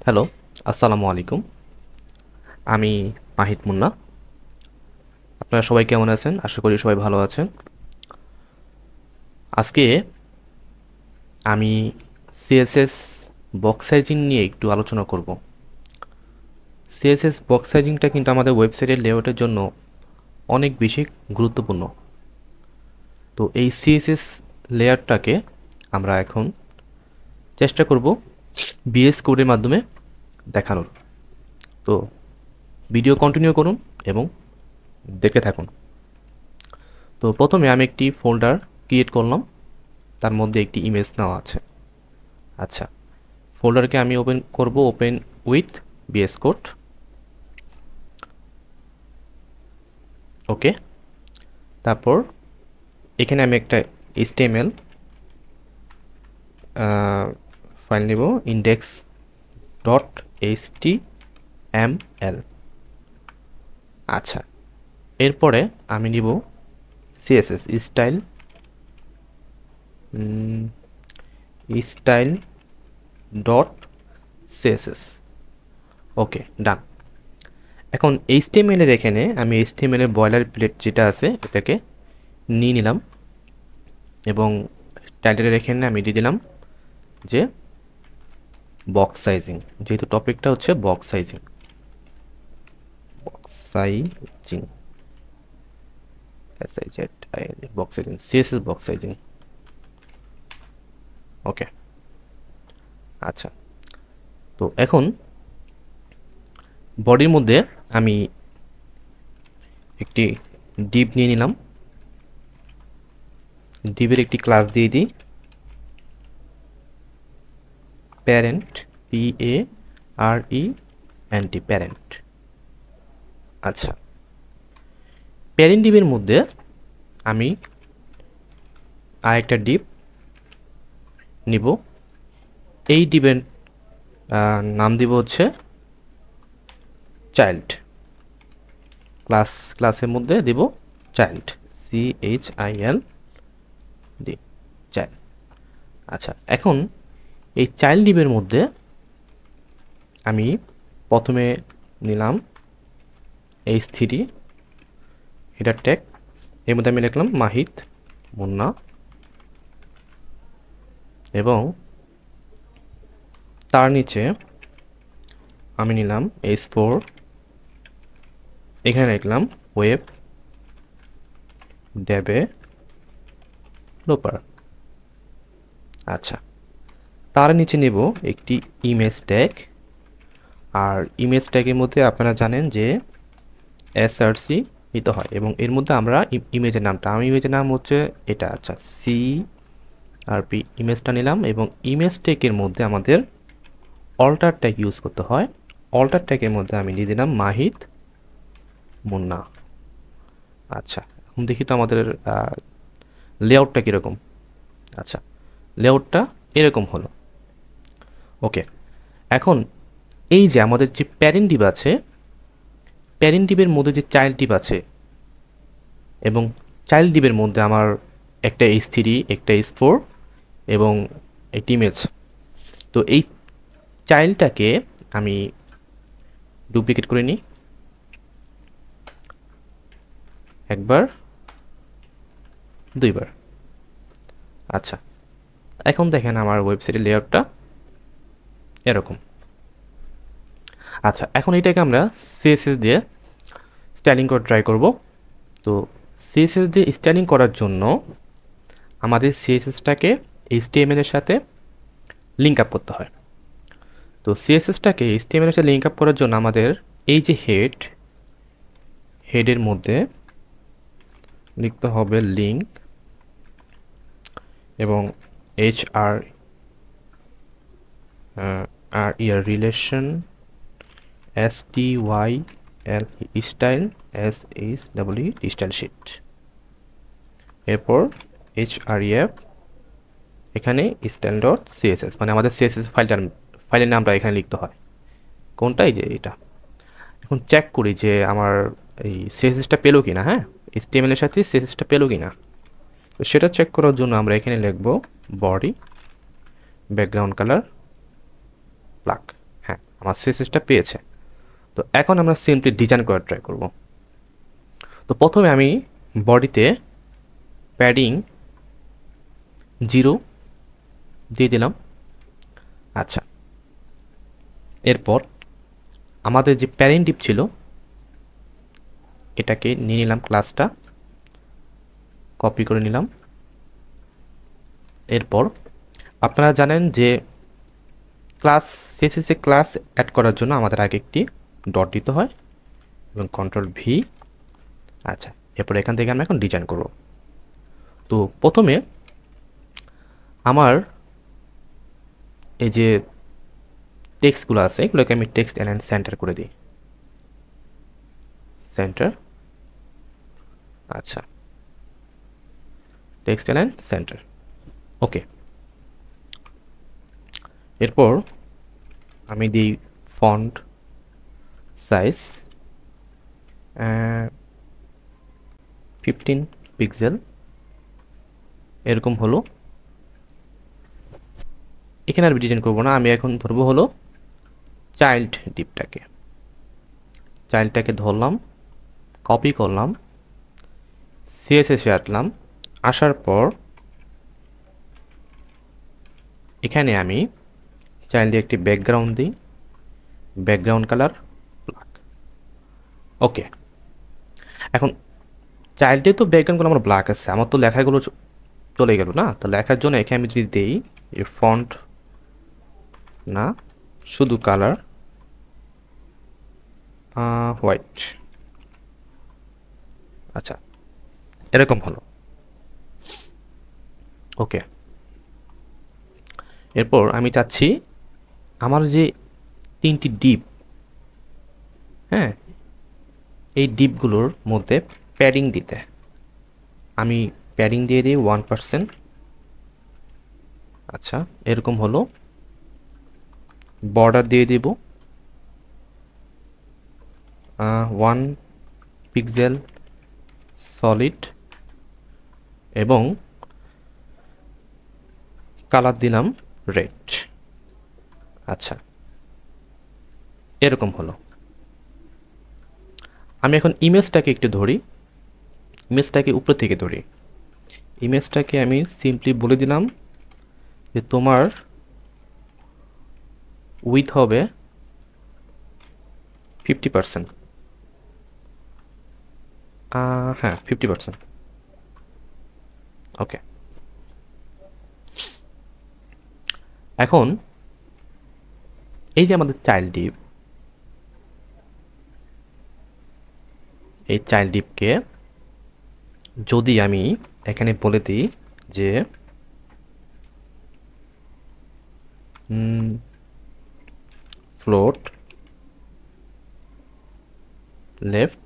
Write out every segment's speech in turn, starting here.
Hello, আসসালামু আলাইকুম। আমি মাহিত মুন্না। আপনারা সবাই কেমন আছেন? আশা করি সবাই ভালো আছেন। আজকে আমি সিএসএস বক্স সাইজিং নিয়ে একটু আলোচনা করব। সিএসএস বক্স সাইজিংটা কিন্তু আমাদের ওয়েবসাইটের লেআউটের জন্য অনেক বেশি গুরুত্বপূর্ণ। তো এই সিএসএস লেয়ারটাকে আমরা এখন চেষ্টা করব বিএস কোডের মাধ্যমে দেখানোর। তো ভিডিও কন্টিনিউ করুন এবং দেখতে থাকুন। তো প্রথমে আমি একটি ফোল্ডার ক্রিয়েট করলাম, তার মধ্যে একটি ইমেজ নেওয়া আছে। আচ্ছা, ফোল্ডারকে আমি ওপেন করব, ওপেন উইথ বিএস কোড। ওকে, তারপর এখানে আমি একটা HTML ফাইল নেব, ইন্ডেক্স ডট HTML। আচ্ছা, এরপরে আমি নিব সিএসএস স্টাইল ডট সিএসএস। ওকে, ডান। এখন HTML এর এখানে আমি HTML এর বয়লার প্লেট যেটা আছে এটাকে নিয়ে নিলাম এবং টাইটেলের এখানে আমি দিয়ে দিলাম যে বক্স সাইজিং, যেহেতু টপিকটা হচ্ছে box sizing. Box sizing, box sizing, CSS box sizing. Okay, আচ্ছা। তো এখন বডির মধ্যে আমি একটি ডিভ নিয়ে নিলাম। ডিভের একটি ক্লাস দিয়ে দিই, প্যারেন্ট, PARENT, প্যারেন্ট। আচ্ছা, প্যারেন্ট ডিভের মধ্যে আমি আরেকটা ডিভ নিব। এই ডিভের নাম দিব হচ্ছে চাইল্ড। ক্লাসের মধ্যে দিব চাইল্ড, CHILD, চাইল্ড। আচ্ছা, এখন এই চাইল্ড ডিভের মধ্যে আমি প্রথমে নিলাম H3 হেডার ট্যাগ। এর মধ্যে আমি লিখলাম মাহিত মুন্না এবং তার নিচে আমি নিলাম H4, এখানে লিখলাম ওয়েব ডেভেলপার। আচ্ছা, তার নিচে নেব একটি ইমেজ ট্যাগ, আর ইমেজ ট্যাগের মধ্যে আপনারা জানেন যে SRC নিতে হয় এবং এর মধ্যে আমরা ইমেজের নামটা, আমি ইমেজের নাম হচ্ছে এটা। আচ্ছা, CRP ইমেজটা নিলাম এবং ইমেজ ট্যাগের মধ্যে আমাদের অল্টার ট্যাগ ইউজ করতে হয়। অল্টার ট্যাগের মধ্যে আমি দিয়ে দিলাম মাহিত মুন্না। আচ্ছা, এখন দেখি তো আমাদের লেআউটটা কীরকম। আচ্ছা, লেআউটটা এরকম হলো। ওকে, এখন এই যে আমাদের যে প্যারেন্ট ডিভ আছে, প্যারেন্ট ডিভের মধ্যে যে চাইল্ড ডিভ আছে এবং চাইল্ড ডিভের মধ্যে আমার একটা H3, একটা H4 এবং একটি ইমেজ। তো এই চাইল্ডটাকে আমি ডুপ্লিকেট করে নিই, একবার, দুইবার। আচ্ছা, এখন দেখেন আমার ওয়েবসাইটের লেআউটটা এরকম। আচ্ছা, এখন এটাকে আমরা সিএসএস দিয়ে স্টাইলিং করে ট্রাই করব। তো সিএসএস দিয়ে স্টাইলিং করার জন্য আমাদের সিএসএসটাকে HTML এর সাথে লিঙ্ক আপ করতে হয়। তো সিএসএসটাকে HTML এর সাথে লিঙ্ক আপ করার জন্য আমাদের এই যে হেডের মধ্যে লিখতে হবে লিঙ্ক এবং relation, STYL style, style sheet. এরপর href, এখানে স্টাইল ডট সিএসএস, মানে আমাদের সিএসএস ফাইলের নামটা এখানে লিখতে হয়। কোনটা? এই যে এটা। এখন চেক করি যে আমার এই সিএসএসটা পেলো কিনা। হ্যাঁ, HTML এর সাথে সিএসএসটা পেলো কিনা। তো সেটা চেক করার জন্য আমরা এখানে লিখব বডি ব্যাকগ্রাউন্ড কালার ব্ল্যাক। হ্যাঁ, আমার সিএসএসটা পেয়েছে। তো এখন আমরা সিম্পলি ডিজাইন করার ট্রাই করব। তো প্রথমে আমি বডিতে প্যাডিং 0 দিয়ে দিলাম। আচ্ছা, এরপর আমাদের যে প্যারেন্ট ডিপ ছিল এটাকে নিয়ে নিলাম, ক্লাসটা কপি করে নিলাম। এরপর আপনারা জানেন যে ক্লাস সিএসএসে ক্লাস অ্যাড করার জন্য আমাদের আগে একটি ডট দিতে হয় এবং কন্ট্রোল ভি। আচ্ছা, এরপর এখান থেকে আমরা এখন ডিজাইন করব। তো প্রথমে আমার এই যে টেক্সটগুলো আছে এগুলোকে আমি টেক্সট অ্যালাইন সেন্টার করে দিই, সেন্টার। আচ্ছা, টেক্সট অ্যালাইন সেন্টার, ওকে। এরপর আমি দিই ফন্ট সাইজ 15 পিক্সেল, এরকম হলো। এখানে আর ডিজাইন করবো না, আমি এখন ধরবো হলো চাইল্ড চাইল্ডটাকে ধরলাম, কপি করলাম, সিএসএসে আসলাম। আসার পর এখানে আমি চাইল্ডে একটি ব্যাকগ্রাউন্ড দিই, ব্যাকগ্রাউন্ড কালার ব্ল্যাক, ওকে। এখন চাইল্ডে তো ব্যাকগ্রাউন্ডগুলো আমার ব্ল্যাক আছে, আমার তো লেখাগুলো চলে গেল না। তো লেখার জন্য এখানে আমি যদি দিই এই ফন্ট না, শুধু কালার হোয়াইট, আচ্ছা এরকম হলো, ওকে। এরপর আমি চাচ্ছি আমার যে 3টি ডিপ, হ্যাঁ, এই ডিপগুলোর মধ্যে প্যাডিং দিতে। আমি প্যাডিং দিয়ে দিই 1%। আচ্ছা, এরকম হলো। বর্ডার দিয়ে দেব 1 পিক্সেল সলিড এবং কালার দিলাম রেড। আচ্ছা, এরকম হলো। আমি এখন ইমেজটাকে একটু ধরি, ইমেজটাকে উপর থেকে ধরি। ইমেজটাকে আমি সিম্পলি বলে দিলাম যে তোমার উইথ হবে 50%, হ্যাঁ 50%, ওকে। এখন এই যে আমাদের চাইল্ড ডিপ, এই চাইল্ড ডিপকে যদি আমি এখানে বলে দিই যে ফ্লোট লেফট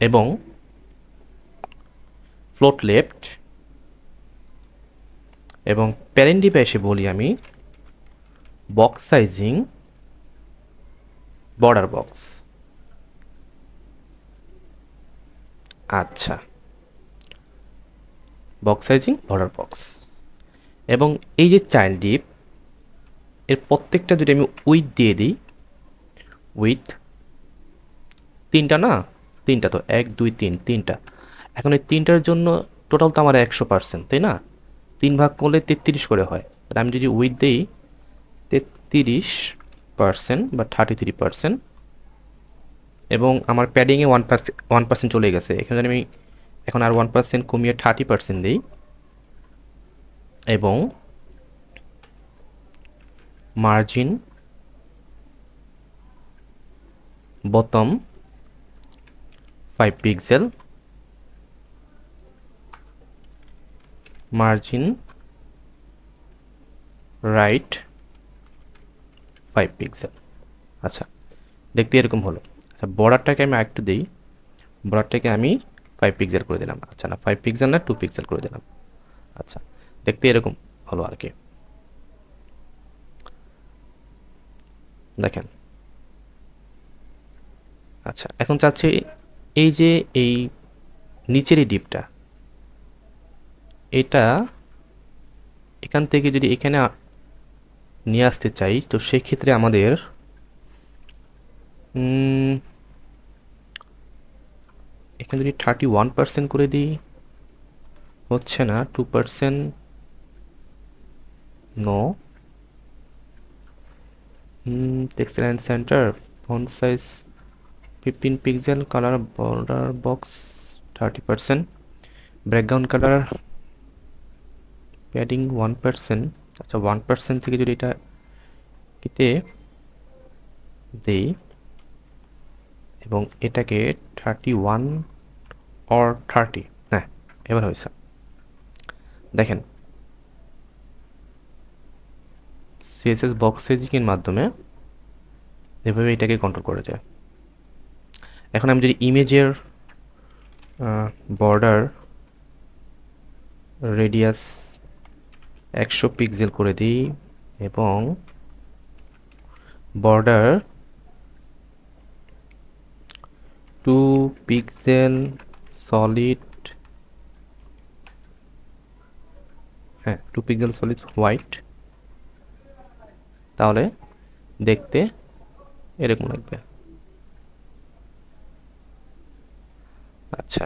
এবং ফ্লোট লেফট এবং প্যারেন্ট ডিপে এসে বলি আমি বক্স সাইজিং বর্ডার বক্স। আচ্ছা, বক্স সাইজিং বর্ডার বক্স এবং এই যে চাইল্ড ডিপ এর প্রত্যেকটা যদি আমি উইথ দিয়ে দিই, উইথ 3টা না, 3টা তো 1 2 3 3টা। এখন এই 3টার জন্য টোটাল তো আমার 100%, তাই না? 3 ভাগ করলে 33 করে হয়। আমি যদি উইথ দিই 33% বা 33% এবং আমার প্যাডিংয়ে 1% চলে গেছে। এখানে যদি আমি এখন আর 1% কমিয়ে 30% দিই এবং margin bottom 5 pixel, margin right 5 pixel. আচ্ছা, দেখতে এরকম হলো। আচ্ছা, বর্ডারটাকে আমি আরেকটু দিই, বর্ডারটাকে আমি 5 পিক্সেল করে দিলাম। আচ্ছা, না 5 পিক্সেল না 2 পিক্সেল করে দিলাম। আচ্ছা, দেখতে এরকম হলো আর কি, দেখেন। আচ্ছা, এখন চাচ্ছি এই যে এই নিচের এই ডিপটা, এটা এখান থেকে যদি এখানে নিয়ে আসতে চাই, তো সেক্ষেত্রে আমাদের এখানে যদি 31% করে দিই, হচ্ছে না। 2% no. Text line centre, font size 15 pixel, colour border box 30%, background colour padding 1%। আচ্ছা, 1% থেকে যদি এটা কেটে দেই এবং এটাকে 31 অর 30, হ্যাঁ এবার হয়েছে। দেখেন সিএসএস বক্স সাইজিংয়ের মাধ্যমে এভাবে এটাকে কন্ট্রোল করা যায়। এখন আমি যদি ইমেজের বর্ডার রেডিয়াস 100 পিক্সেল করে দিই এবং বর্ডার 2 পিক্সেল সলিড, হ্যাঁ 2 পিক্সেল সলিড হোয়াইট, তাহলে দেখতে এরকম লাগবে। আচ্ছা,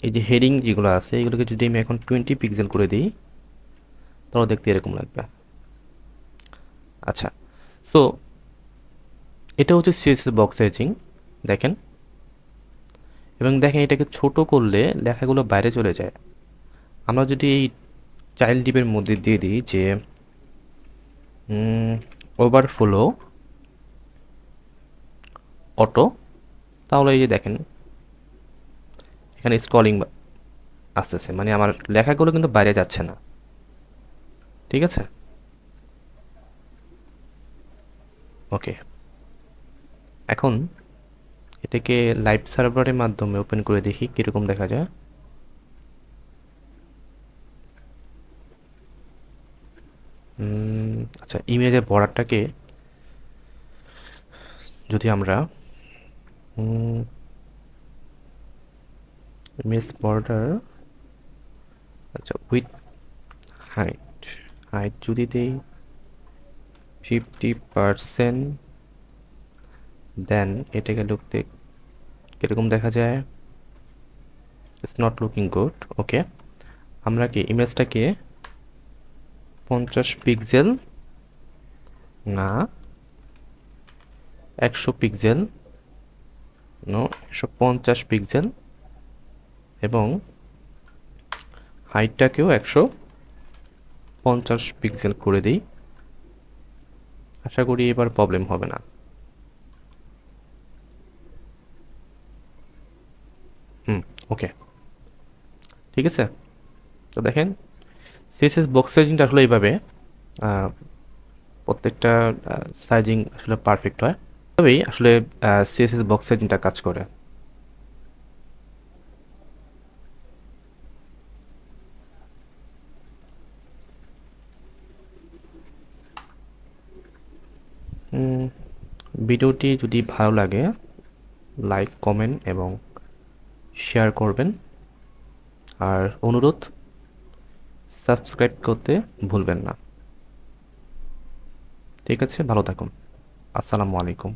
এই যে হেডিং যেগুলো আছে এগুলোকে যদি আমি এখন 20 পিক্সেল করে দিই তাহলে দেখতে এরকম লাগবে। আচ্ছা, সো এটা হচ্ছে সিএসএস বক্স সাইজিং, দেখেন। এবং দেখেন এটাকে ছোট করলে লেখাগুলো বাইরে চলে যায়। আমরা যদি এই চাইল্ড ডিপের মধ্যে দিয়ে দিই যে ওভারফ্লো অটো, তাহলে এই যে দেখেন এখানে স্ক্রলিং আসতেছে, মানে আমার লেখাগুলো কিন্তু বাইরে যাচ্ছে না। ঠিক আছে, ওকে। এখন এটাকে লাইভ সার্ভারের মাধ্যমে ওপেন করে দেখি কীরকম দেখা যায়। আচ্ছা, ইমেজের বর্ডারটাকে যদি আমরা ইমেজ বর্ডার, আচ্ছা উইথ হাইট, হাইট যদি দেই 50%, দেন এটাকে লুকতে কীরকম দেখা যায়? It's not looking good. Okay, আমরা কি ইমেজটাকে 50 পিক্সেল না 100 পিক্সেল, নো 150 পিক্সেল এবং হাইটটাকেও 150 পিক্সেল করে দিই। আশা করি এবার প্রবলেম হবে না। ওকে, ঠিক আছে। তো দেখেন সিএসএস বক্স সাইজিংটা আসলে এইভাবে প্রত্যেকটা সাইজিং আসলে পারফেক্ট হয়, তবেই আসলে সিএসএস বক্স সাইজিংটা কাজ করে। ভিডিওটি যদি ভালো লাগে লাইক, কমেন্ট এবং শেয়ার করবেন, আর অনুরোধ সাবস্ক্রাইব করতে ভুলবেন না। ঠিক আছে, ভালো থাকুন। আসসালামু আলাইকুম।